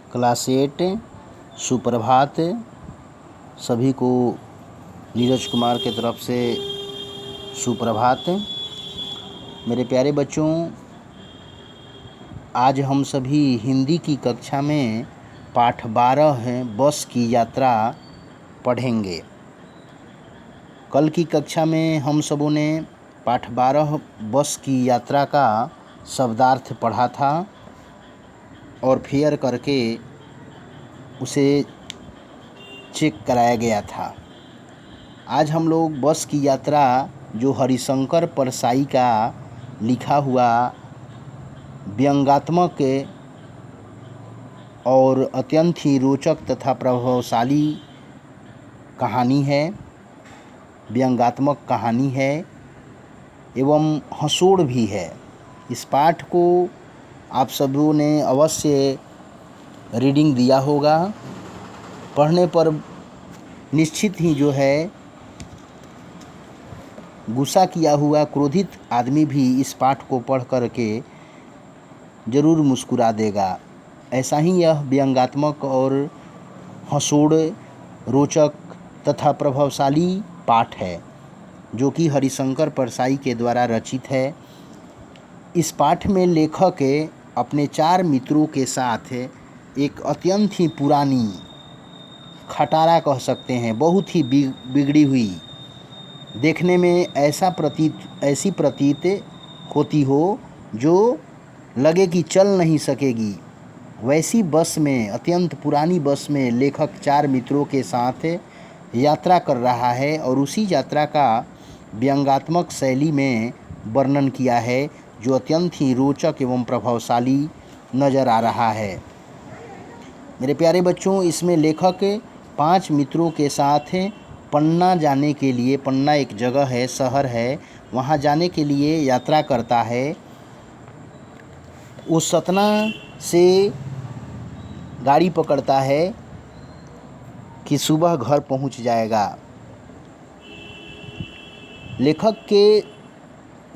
Class 8 सुप्रभात। सभी को नीरज कुमार के तरफ से सुप्रभात। मेरे प्यारे बच्चों, आज हम सभी हिंदी की कक्षा में पाठ 12 है बस की यात्रा पढ़ेंगे। कल की कक्षा में हम सबों ने पाठ 12 बस की यात्रा का शब्दार्थ पढ़ा था और फेयर करके उसे चेक कराया गया था। आज हम लोग बस की यात्रा जो हरिशंकर परसाई का लिखा हुआ व्यंग्यात्मक और अत्यंत ही रोचक तथा प्रभावशाली कहानी है, व्यंग्यात्मक कहानी है एवं हंसोड़ भी है। इस पाठ को आप सबों ने अवश्य रीडिंग दिया होगा। पढ़ने पर निश्चित ही जो है गुस्सा किया हुआ क्रोधित आदमी भी इस पाठ को पढ़ करके ज़रूर मुस्कुरा देगा। ऐसा ही यह व्यंग्यात्मक और हंसोड़ रोचक तथा प्रभावशाली पाठ है जो कि हरिशंकर परसाई के द्वारा रचित है। इस पाठ में लेखक अपने 4 मित्रों के साथ एक अत्यंत ही पुरानी खटारा कह सकते हैं, बहुत ही बिगड़ी हुई, देखने में ऐसी प्रतीत होती हो जो लगे कि चल नहीं सकेगी, वैसी बस में, अत्यंत पुरानी बस में लेखक 4 मित्रों के साथ यात्रा कर रहा है और उसी यात्रा का व्यंग्यात्मक शैली में वर्णन किया है जो अत्यंत ही रोचक एवं प्रभावशाली नज़र आ रहा है। मेरे प्यारे बच्चों, इसमें लेखक 5 मित्रों के साथ पन्ना जाने के लिए, पन्ना एक जगह है, शहर है, वहाँ जाने के लिए यात्रा करता है। वो सतना से गाड़ी पकड़ता है कि सुबह घर पहुँच जाएगा। लेखक के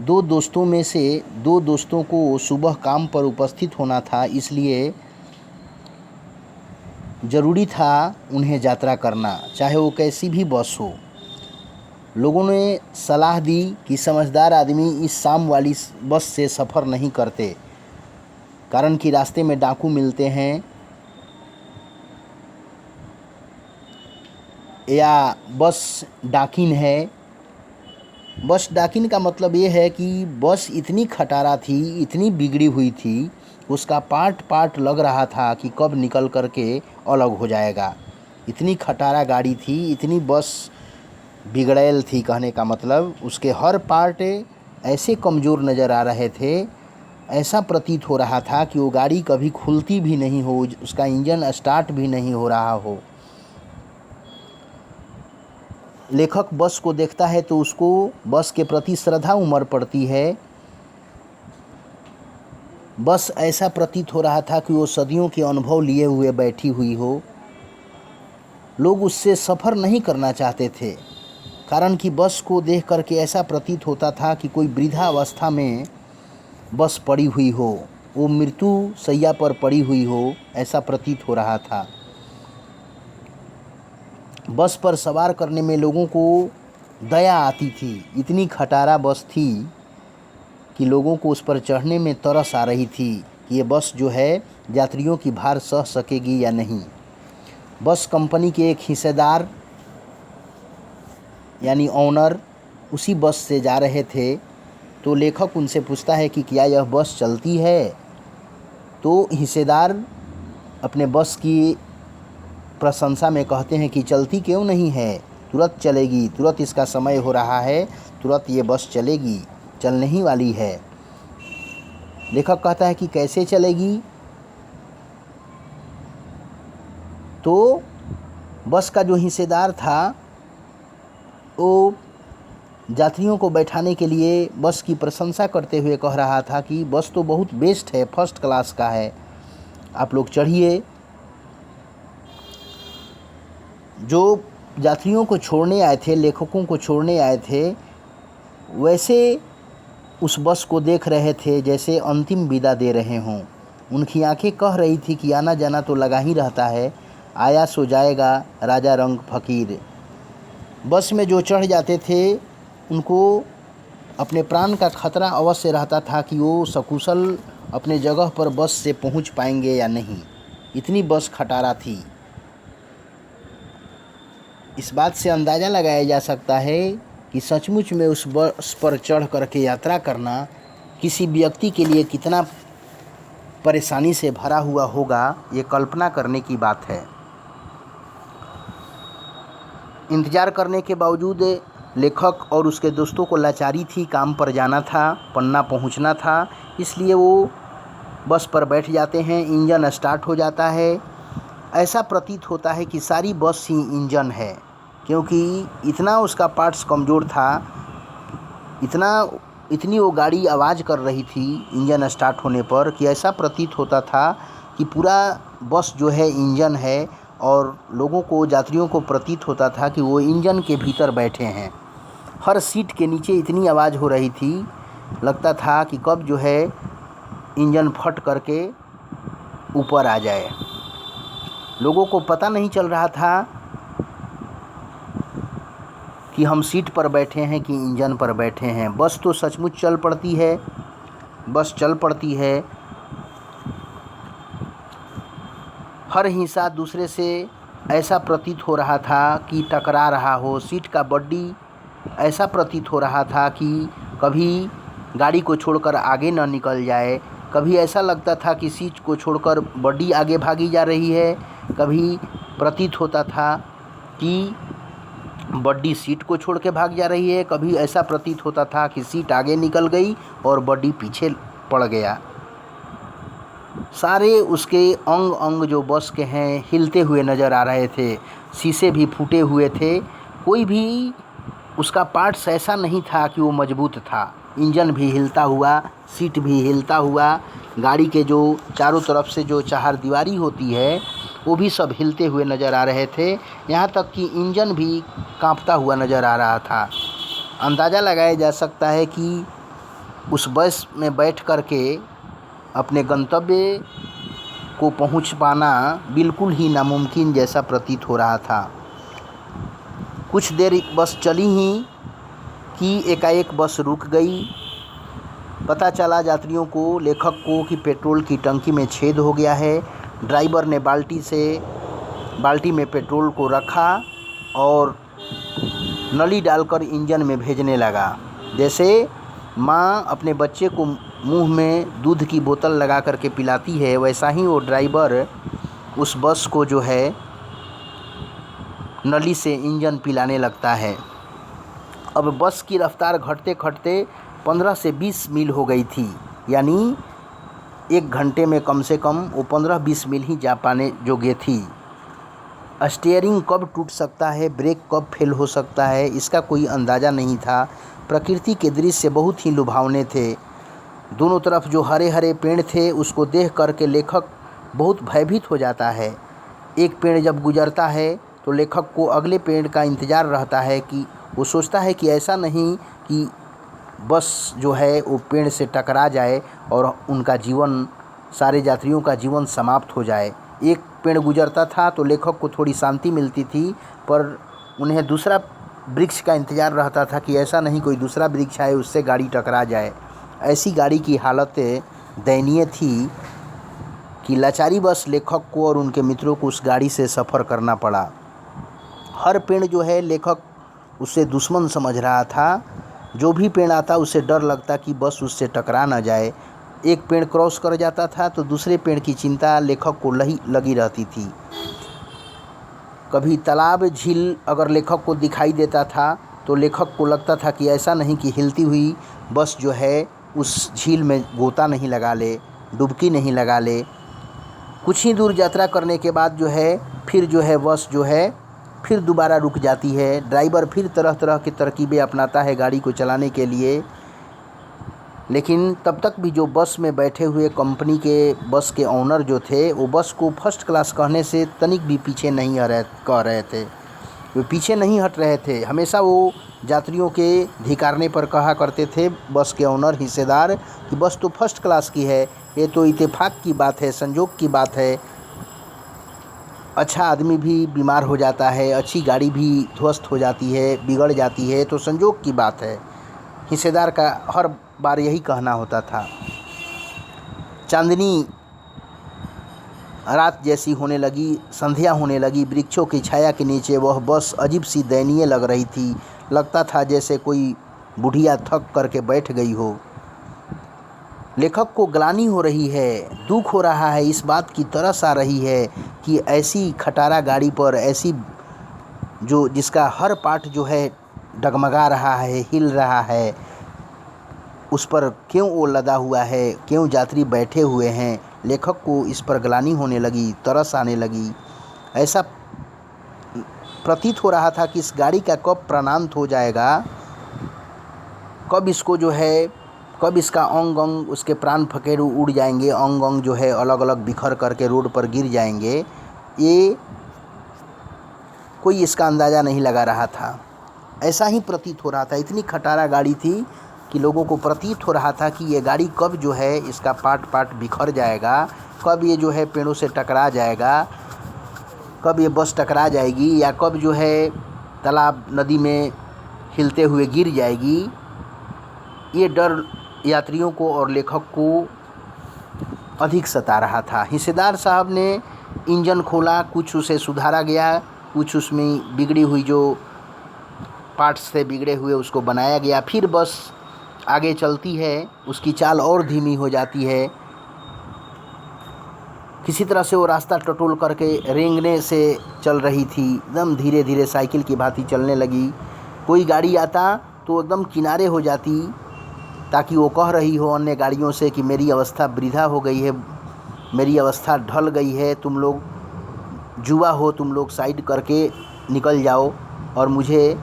2 दोस्तों में से 2 दोस्तों को सुबह काम पर उपस्थित होना था, इसलिए ज़रूरी था उन्हें यात्रा करना, चाहे वो कैसी भी बस हो। लोगों ने सलाह दी कि समझदार आदमी इस शाम वाली बस से सफ़र नहीं करते, कारण कि रास्ते में डाकू मिलते हैं या बस डाकिन है। बस डाकिन का मतलब ये है कि बस इतनी खटारा थी, इतनी बिगड़ी हुई थी, उसका पार्ट लग रहा था कि कब निकल करके अलग हो जाएगा। इतनी खटारा गाड़ी थी, इतनी बस बिगड़ैल थी। कहने का मतलब उसके हर पार्ट ऐसे कमज़ोर नज़र आ रहे थे, ऐसा प्रतीत हो रहा था कि वो गाड़ी कभी खुलती भी नहीं हो, उसका इंजन स्टार्ट भी नहीं हो रहा हो। लेखक बस को देखता है तो उसको बस के प्रति श्रद्धा उमड़ पड़ती है। बस ऐसा प्रतीत हो रहा था कि वो सदियों के अनुभव लिए हुए बैठी हुई हो। लोग उससे सफ़र नहीं करना चाहते थे, कारण कि बस को देख करके ऐसा प्रतीत होता था कि कोई वृद्धावस्था में बस पड़ी हुई हो, वो मृत्यु शैया पर पड़ी हुई हो, ऐसा प्रतीत हो रहा था। बस पर सवार करने में लोगों को दया आती थी, इतनी खटारा बस थी कि लोगों को उस पर चढ़ने में तरस आ रही थी कि ये बस जो है यात्रियों की भार सह सकेगी या नहीं। बस कंपनी के एक हिस्सेदार यानी ओनर उसी बस से जा रहे थे, तो लेखक उनसे पूछता है कि क्या यह बस चलती है। तो हिस्सेदार अपने बस की प्रशंसा में कहते हैं कि चलती क्यों नहीं है, तुरंत चलेगी, तुरंत इसका समय हो रहा है, तुरंत ये बस चलेगी, चलने ही वाली है। लेखक कहता है कि कैसे चलेगी। तो बस का जो हिस्सेदार था वो यात्रियों को बैठाने के लिए बस की प्रशंसा करते हुए कह रहा था कि बस तो बहुत बेस्ट है, फर्स्ट क्लास का है, आप लोग चढ़िए। जो यात्रियों को छोड़ने आए थे, लेखकों को छोड़ने आए थे, वैसे उस बस को देख रहे थे जैसे अंतिम विदा दे रहे हों। उनकी आंखें कह रही थी कि आना जाना तो लगा ही रहता है, आया सो जाएगा राजा रंग फ़कीर। बस में जो चढ़ जाते थे उनको अपने प्राण का खतरा अवश्य रहता था कि वो सकुशल अपने जगह पर बस से पहुंच पाएंगे या नहीं। इतनी बस खटारा थी। इस बात से अंदाज़ा लगाया जा सकता है कि सचमुच में उस बस पर चढ़ करके यात्रा करना किसी व्यक्ति के लिए कितना परेशानी से भरा हुआ होगा, ये कल्पना करने की बात है। इंतज़ार करने के बावजूद लेखक और उसके दोस्तों को लाचारी थी, काम पर जाना था, पन्ना पहुंचना था, इसलिए वो बस पर बैठ जाते हैं। इंजन स्टार्ट हो जाता है। ऐसा प्रतीत होता है कि सारी बस ही इंजन है, क्योंकि इतना उसका पार्ट्स कमज़ोर था, इतनी वो गाड़ी आवाज़ कर रही थी इंजन स्टार्ट होने पर कि ऐसा प्रतीत होता था कि पूरा बस जो है इंजन है, और लोगों को, यात्रियों को प्रतीत होता था कि वो इंजन के भीतर बैठे हैं। हर सीट के नीचे इतनी आवाज़ हो रही थी, लगता था कि कब जो है इंजन फट करके ऊपर आ जाए। लोगों को पता नहीं चल रहा था कि हम सीट पर बैठे हैं कि इंजन पर बैठे हैं। बस तो सचमुच चल पड़ती है, बस चल पड़ती है। हर हिस्सा दूसरे से ऐसा प्रतीत हो रहा था कि टकरा रहा हो। सीट का बॉडी ऐसा प्रतीत हो रहा था कि कभी गाड़ी को छोड़कर आगे न निकल जाए, कभी ऐसा लगता था कि सीट को छोड़कर बॉडी आगे भागी जा रही है, कभी प्रतीत होता था कि बॉडी सीट को छोड़ के भाग जा रही है, कभी ऐसा प्रतीत होता था कि सीट आगे निकल गई और बॉडी पीछे पड़ गया। सारे उसके अंग अंग जो बस के हैं हिलते हुए नज़र आ रहे थे। शीशे भी फूटे हुए थे। कोई भी उसका पार्ट्स ऐसा नहीं था कि वो मजबूत था। इंजन भी हिलता हुआ, सीट भी हिलता हुआ, गाड़ी के जो चारों तरफ से जो चारदीवारी होती है वो भी सब हिलते हुए नज़र आ रहे थे। यहाँ तक कि इंजन भी कांपता हुआ नज़र आ रहा था। अंदाज़ा लगाया जा सकता है कि उस बस में बैठ कर के अपने गंतव्य को पहुंच पाना बिल्कुल ही नामुमकिन जैसा प्रतीत हो रहा था। कुछ देर बस चली ही कि एकाएक बस रुक गई। पता चला यात्रियों को, लेखक को, कि पेट्रोल की टंकी में छेद हो गया है। ड्राइवर ने बाल्टी में पेट्रोल को रखा और नली डालकर इंजन में भेजने लगा। जैसे माँ अपने बच्चे को मुंह में दूध की बोतल लगा करके पिलाती है, वैसा ही वो ड्राइवर उस बस को जो है नली से इंजन पिलाने लगता है। अब बस की रफ्तार घटते घटते 15 से 20 मील हो गई थी, यानी 1 घंटे में कम से कम वो 15-20 मील ही जा पाने जोगे थी। स्टीयरिंग कब टूट सकता है, ब्रेक कब फेल हो सकता है, इसका कोई अंदाज़ा नहीं था। प्रकृति के दृश्य बहुत ही लुभावने थे। दोनों तरफ जो हरे हरे पेड़ थे उसको देख करके लेखक बहुत भयभीत हो जाता है। एक पेड़ जब गुजरता है तो लेखक को अगले पेड़ का इंतज़ार रहता है, कि वो सोचता है कि ऐसा नहीं कि बस जो है वो पेड़ से टकरा जाए और उनका जीवन, सारे यात्रियों का जीवन समाप्त हो जाए। एक पेड़ गुजरता था तो लेखक को थोड़ी शांति मिलती थी, पर उन्हें दूसरा वृक्ष का इंतज़ार रहता था कि ऐसा नहीं कोई दूसरा वृक्ष आए उससे गाड़ी टकरा जाए। ऐसी गाड़ी की हालत दयनीय थी कि लाचारी बस लेखक को और उनके मित्रों को उस गाड़ी से सफ़र करना पड़ा। हर पेड़ जो है लेखक उससे दुश्मन समझ रहा था। जो भी पेड़ आता उससे डर लगता कि बस उससे टकरा ना जाए। एक पेड़ क्रॉस कर जाता था तो दूसरे पेड़ की चिंता लेखक को लगी रहती थी। कभी तालाब, झील अगर लेखक को दिखाई देता था तो लेखक को लगता था कि ऐसा नहीं कि हिलती हुई बस जो है उस झील में गोता नहीं लगा ले, डुबकी नहीं लगा ले। कुछ ही दूर यात्रा करने के बाद जो है फिर जो है बस जो है फिर दोबारा रुक जाती है। ड्राइवर फिर तरह तरह की तरकीबें अपनाता है गाड़ी को चलाने के लिए, लेकिन तब तक भी जो बस में बैठे हुए कंपनी के बस के ऑनर जो थे वो बस को फर्स्ट क्लास कहने से तनिक भी पीछे नहीं कह रहे थे। वे पीछे नहीं हट रहे थे। हमेशा वो यात्रियों के धिकारने पर कहा करते थे बस के ऑनर, हिस्सेदार, कि बस तो फर्स्ट क्लास की है, ये तो इत्तेफाक की बात है, संजोग की बात है। अच्छा आदमी भी बीमार हो जाता है, अच्छी गाड़ी भी ध्वस्त हो जाती है, बिगड़ जाती है, तो संजोग की बात है। हिस्सेदार का हर बार यही कहना होता था। चांदनी रात जैसी होने लगी, संध्या होने लगी, वृक्षों की छाया के नीचे वह बस अजीब सी दयनीय लग रही थी। लगता था जैसे कोई बुढ़िया थक करके बैठ गई हो। लेखक को ग्लानि हो रही है, दुख हो रहा है, इस बात की तरस आ रही है कि ऐसी खटारा गाड़ी पर, ऐसी जो जिसका हर पार्ट जो है डगमगा रहा है, हिल रहा है, उस पर क्यों वो लदा हुआ है, क्यों यात्री बैठे हुए हैं। लेखक को इस पर ग्लानि होने लगी, तरस आने लगी। ऐसा प्रतीत हो रहा था कि इस गाड़ी का कब प्राणांत हो जाएगा, कब इसको जो है, कब इसका अंग अंग, उसके प्राण फकेरू उड़ जाएंगे, अंग अंग जो है अलग अलग बिखर करके रोड पर गिर जाएंगे। ये कोई इसका अंदाज़ा नहीं लगा रहा था। ऐसा ही प्रतीत हो रहा था। इतनी खटारा गाड़ी थी कि लोगों को प्रतीत हो रहा था कि ये गाड़ी कब जो है इसका पार्ट पार्ट बिखर जाएगा, कब ये जो है पेड़ों से टकरा जाएगा, कब ये बस टकरा जाएगी, या कब जो है तालाब नदी में हिलते हुए गिर जाएगी। ये डर यात्रियों को और लेखक को अधिक सता रहा था। हिस्सेदार साहब ने इंजन खोला, कुछ उसे सुधारा गया, कुछ उसमें बिगड़ी हुई जो पार्ट्स से बिगड़े हुए उसको बनाया गया। फिर बस आगे चलती है, उसकी चाल और धीमी हो जाती है। किसी तरह से वो रास्ता टटोल करके रेंगने से चल रही थी, एकदम धीरे धीरे साइकिल की भांति चलने लगी। कोई गाड़ी आता तो एकदम किनारे हो जाती, ताकि वो कह रही हो अन्य गाड़ियों से कि मेरी अवस्था वृद्धा हो गई है, मेरी अवस्था ढल गई है, तुम लोग जुआ हो, तुम लोग साइड करके निकल जाओ और मुझे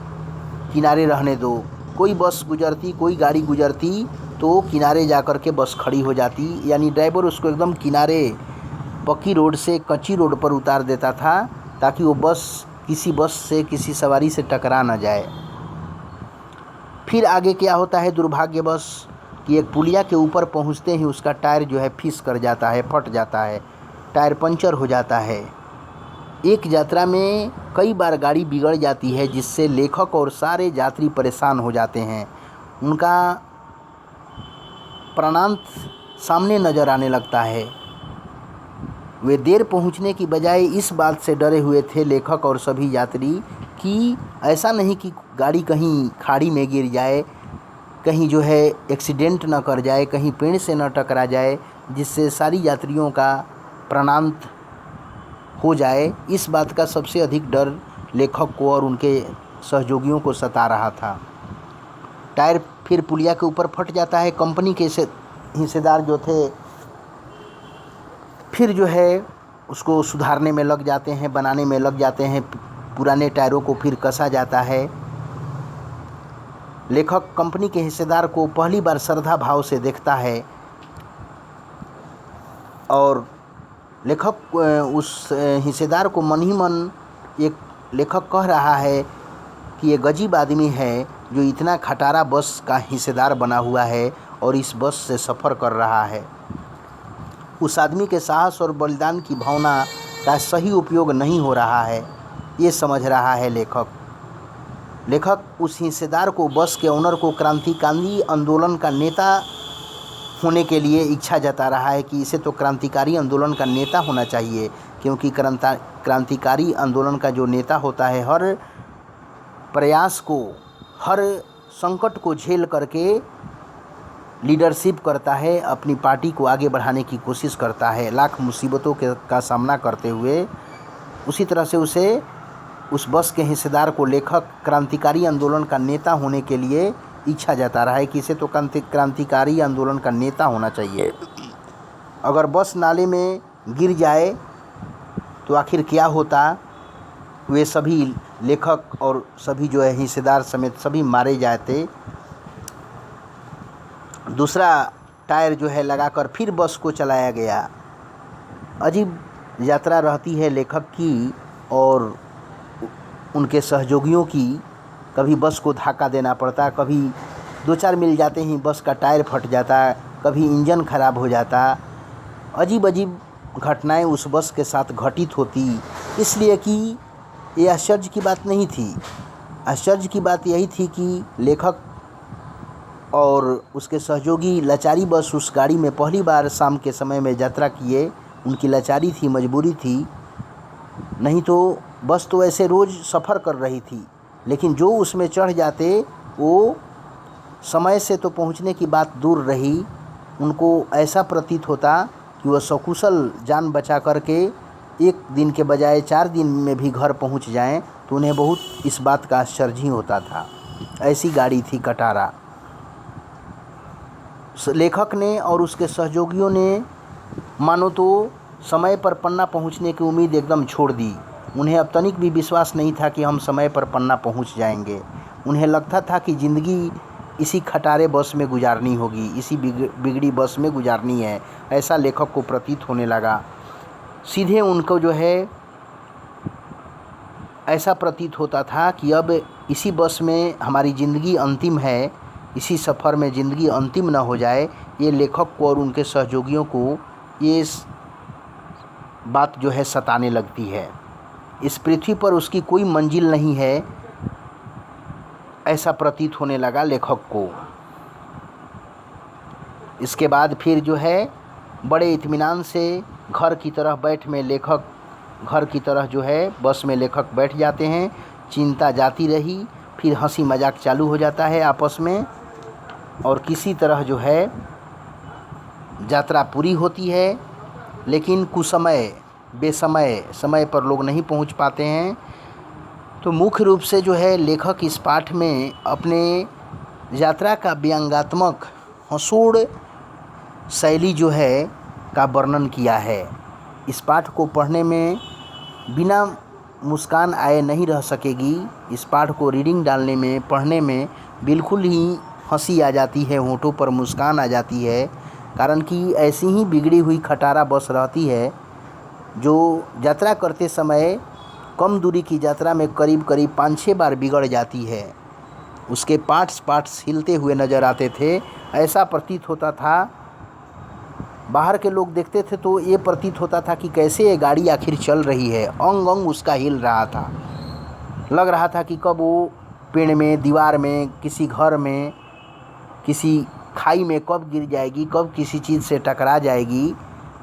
किनारे रहने दो। कोई बस गुजरती, कोई गाड़ी गुजरती तो किनारे जा कर के बस खड़ी हो जाती, यानी ड्राइवर उसको एकदम किनारे पक्की रोड से कच्ची रोड पर उतार देता था, ताकि वो बस से किसी सवारी से टकरा ना जाए। फिर आगे क्या होता है दुर्भाग्यवश कि एक पुलिया के ऊपर पहुंचते ही उसका टायर जो है फिस कर जाता है, फट जाता है, टायर पंचर हो जाता है। एक यात्रा में कई बार गाड़ी बिगड़ जाती है, जिससे लेखक और सारे यात्री परेशान हो जाते हैं। उनका प्राणांत सामने नज़र आने लगता है। वे देर पहुंचने की बजाय इस बात से डरे हुए थे, लेखक और सभी यात्री, कि ऐसा नहीं कि गाड़ी कहीं खाड़ी में गिर जाए, कहीं जो है एक्सीडेंट न कर जाए, कहीं पेड़ से न टकरा जाए, जिससे सारी यात्रियों का प्राणांत हो जाए। इस बात का सबसे अधिक डर लेखक को और उनके सहयोगियों को सता रहा था। टायर फिर पुलिया के ऊपर फट जाता है। कंपनी के हिस्सेदार जो थे फिर जो है उसको सुधारने में लग जाते हैं, बनाने में लग जाते हैं। पुराने टायरों को फिर कसा जाता है। लेखक कंपनी के हिस्सेदार को पहली बार श्रद्धा भाव से देखता है और लेखक उस हिस्सेदार को मन ही मन एक लेखक कह रहा है कि ये गजीब आदमी है जो इतना खटारा बस का हिस्सेदार बना हुआ है और इस बस से सफ़र कर रहा है। उस आदमी के साहस और बलिदान की भावना का सही उपयोग नहीं हो रहा है, ये समझ रहा है लेखक उस हिस्सेदार को, बस के ओनर को क्रांतिकारी आंदोलन का नेता होने के लिए इच्छा जता रहा है कि इसे तो क्रांतिकारी आंदोलन का नेता होना चाहिए, क्योंकि क्रांतिकारी आंदोलन का जो नेता होता है हर प्रयास को, हर संकट को झेल करके लीडरशिप करता है, अपनी पार्टी को आगे बढ़ाने की कोशिश करता है, लाख मुसीबतों का सामना करते हुए। उसी तरह से उस बस के हिस्सेदार को लेखक क्रांतिकारी आंदोलन का नेता होने के लिए इच्छा जता रहा है कि इसे तो क्रांतिकारी आंदोलन का नेता होना चाहिए। अगर बस नाले में गिर जाए तो आखिर क्या होता। वे सभी लेखक और सभी जो है हिस्सेदार समेत सभी मारे जाते। दूसरा टायर जो है लगाकर फिर बस को चलाया गया। अजीब यात्रा रहती है लेखक की और उनके सहयोगियों की। कभी बस को धक्का देना पड़ता, कभी 2-4 मील जाते ही बस का टायर फट जाता, कभी इंजन खराब हो जाता, अजीब अजीब घटनाएं उस बस के साथ घटित होती, इसलिए कि ये आश्चर्य की बात नहीं थी। आश्चर्य की बात यही थी कि लेखक और उसके सहयोगी लाचारी बस उस गाड़ी में पहली बार शाम के समय में यात्रा किए। उनकी लाचारी थी, मजबूरी थी, नहीं तो बस तो ऐसे रोज़ सफ़र कर रही थी, लेकिन जो उसमें चढ़ जाते वो समय से तो पहुंचने की बात दूर रही, उनको ऐसा प्रतीत होता कि वह सकुशल जान बचा करके 1 दिन के बजाय 4 दिन में भी घर पहुंच जाएं, तो उन्हें बहुत इस बात का आश्चर्य ही होता था। ऐसी गाड़ी थी कटारा। लेखक ने और उसके सहयोगियों ने मानो तो समय पर पन्ना पहुंचने की उम्मीद एकदम छोड़ दी। उन्हें अब तनिक भी विश्वास नहीं था कि हम समय पर पन्ना पहुंच जाएंगे। उन्हें लगता था कि ज़िंदगी इसी खटारे बस में गुजारनी होगी, इसी बिगड़ी बस में गुजारनी है, ऐसा लेखक को प्रतीत होने लगा। सीधे उनको जो है ऐसा प्रतीत होता था कि अब इसी बस में हमारी ज़िंदगी अंतिम है, इसी सफ़र में ज़िंदगी अंतिम न हो जाए। ये लेखक को और उनके सहयोगियों को ये बात जो है सताने लगती है। इस पृथ्वी पर उसकी कोई मंजिल नहीं है, ऐसा प्रतीत होने लगा लेखक को। इसके बाद फिर जो है बड़े इत्मीनान से घर की तरह जो है बस में लेखक बैठ जाते हैं। चिंता जाती रही, फिर हंसी मजाक चालू हो जाता है आपस में, और किसी तरह जो है यात्रा पूरी होती है। लेकिन कुसमय बेसमय समय पर लोग नहीं पहुंच पाते हैं। तो मुख्य रूप से जो है लेखक इस पाठ में अपने यात्रा का व्यंग्यात्मक हंसोड़ शैली जो है का वर्णन किया है। इस पाठ को पढ़ने में बिना मुस्कान आए नहीं रह सकेगी। इस पाठ को रीडिंग डालने में, पढ़ने में बिल्कुल ही हंसी आ जाती है, होठों पर मुस्कान आ जाती है। कारण कि ऐसी ही बिगड़ी हुई खटारा बस रहती है जो यात्रा करते समय कम दूरी की यात्रा में करीब करीब 5-6 बार बिगड़ जाती है। उसके पार्ट्स हिलते हुए नज़र आते थे। ऐसा प्रतीत होता था, बाहर के लोग देखते थे तो ये प्रतीत होता था कि कैसे ये गाड़ी आखिर चल रही है। अंग अंग उसका हिल रहा था। लग रहा था कि कब वो पेड़ में, दीवार में, किसी घर में, किसी खाई में कब गिर जाएगी, कब किसी चीज़ से टकरा जाएगी,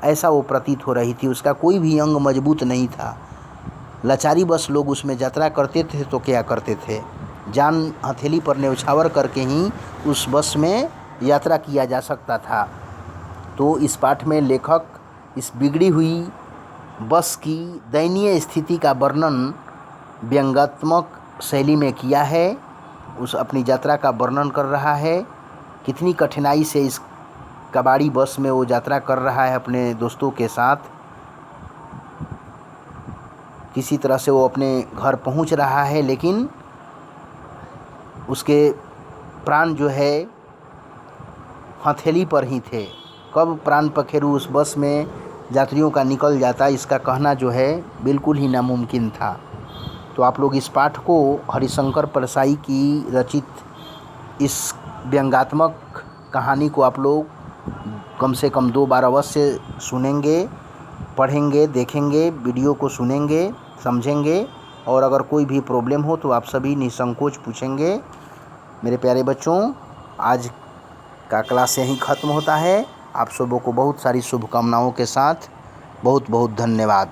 ऐसा वो प्रतीत हो रही थी। उसका कोई भी अंग मजबूत नहीं था। लाचारी बस लोग उसमें यात्रा करते थे तो क्या करते थे, जान हथेली पर न्यौछावर करके ही उस बस में यात्रा किया जा सकता था। तो इस पाठ में लेखक इस बिगड़ी हुई बस की दयनीय स्थिति का वर्णन व्यंग्यात्मक शैली में किया है। उस अपनी यात्रा का वर्णन कर रहा है, कितनी कठिनाई से इस कबाड़ी बस में वो यात्रा कर रहा है अपने दोस्तों के साथ। किसी तरह से वो अपने घर पहुंच रहा है, लेकिन उसके प्राण जो है हथेली पर ही थे। कब प्राण पखेरु उस बस में यात्रियों का निकल जाता, इसका कहना जो है बिल्कुल ही नामुमकिन था। तो आप लोग इस पाठ को हरिशंकर परसाई की रचित इस व्यंग्यात्मक कहानी को आप लोग कम से कम 2 बार अवश्य सुनेंगे, पढ़ेंगे, देखेंगे, वीडियो को सुनेंगे, समझेंगे। और अगर कोई भी प्रॉब्लम हो तो आप सभी निसंकोच पूछेंगे। मेरे प्यारे बच्चों, आज का क्लास यहीं ख़त्म होता है। आप सबों को बहुत सारी शुभकामनाओं के साथ बहुत बहुत धन्यवाद।